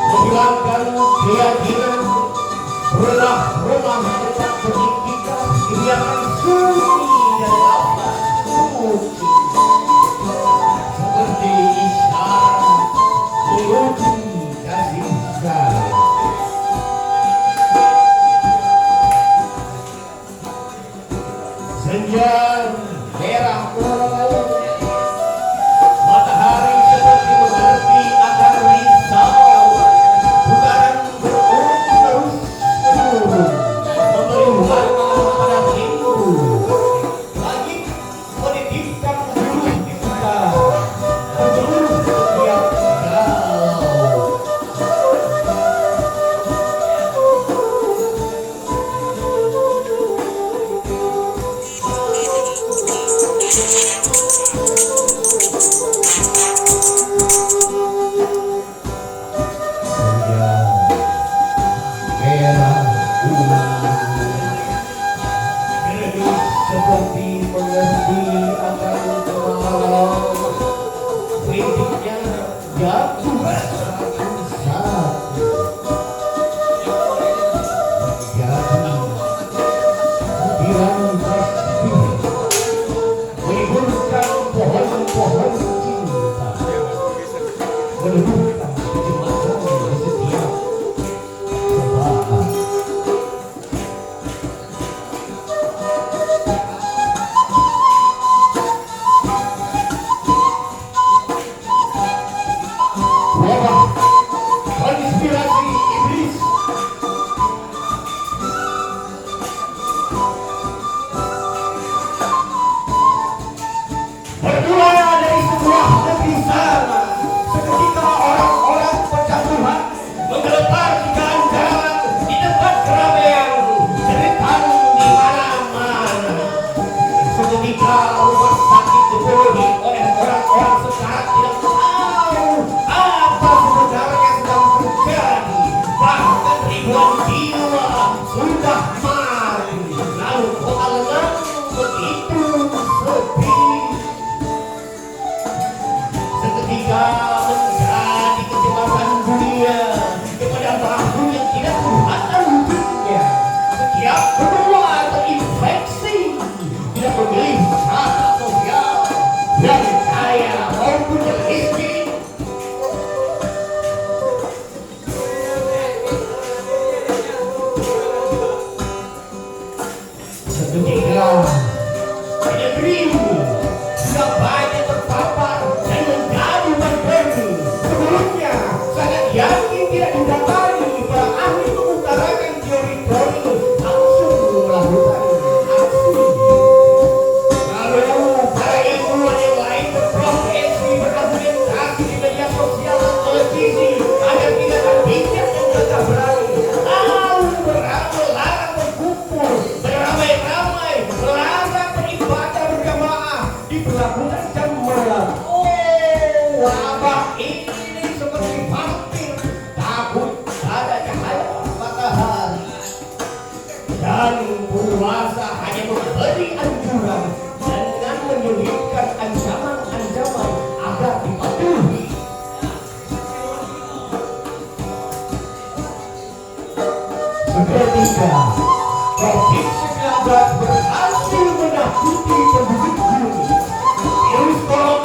menghilangkan keyakinan rumah-rumah tempat pendidikan dibiarkan sunyi dan lapar suci seperti isyarat menuju kasih sayang. Senja merah mulai, matahari seperti mengerti akan risau. Putaran berurut terus menurun, memberi warna pada rindu. Langit menitipkan seluruh kita, seluruh setiap galau. Seperti mengerti akan kemarau, kritiknya jatuh satu-satu. Jadi butiran pasti menimbulkan pohon-pohon cinta, meneduhkan kecemasan di setiap cobaan. Konspirasi iblis bermula dari sebuah negeri sana. Seketika orang-orang percaturan menggelepar di jalan-jalan, di tempat keramaian, ceritang di mana-mana. Seketika rumah sakit dipenuhi oleh orang-orang secara tidak tahu apa sebenarnya sedang terjadi. Bahkan ribuan jiwa sudah mati. Lalu kota lengang begitu sepi. Seketika menjadi kecemasan dunia kepada bahu yang tidak kelihatan wujudnya. Setiap benua terinfeksi, tidak memilih strata sosial, yang kaya maupun yang miskin. Seketika di negerimu sudah banyak terpapar dan menjadi pandemi. Sebelumnya sangat yakin tidak didapati para ahli mengutarakan teori-teori langsung melakukan aksi. Lalu para ilmuwan yang lain berprofesi berargumentasi di media sosial dan televisi agar tidak terbijak dan tetap berani. Lalu melarang berkumpul, beramai-ramai, melarang beribadah berjamaah, diberlakukan jam malam. Oh, wabah ini seperti vampir, takut ada cahaya matahari. Dan puasa hanya memberi anjuran dengan menyulitkan ancaman-ancaman agar dipatuhi. Seketika COVID-19 berhasil menakuti penduduk bumi. Virus corona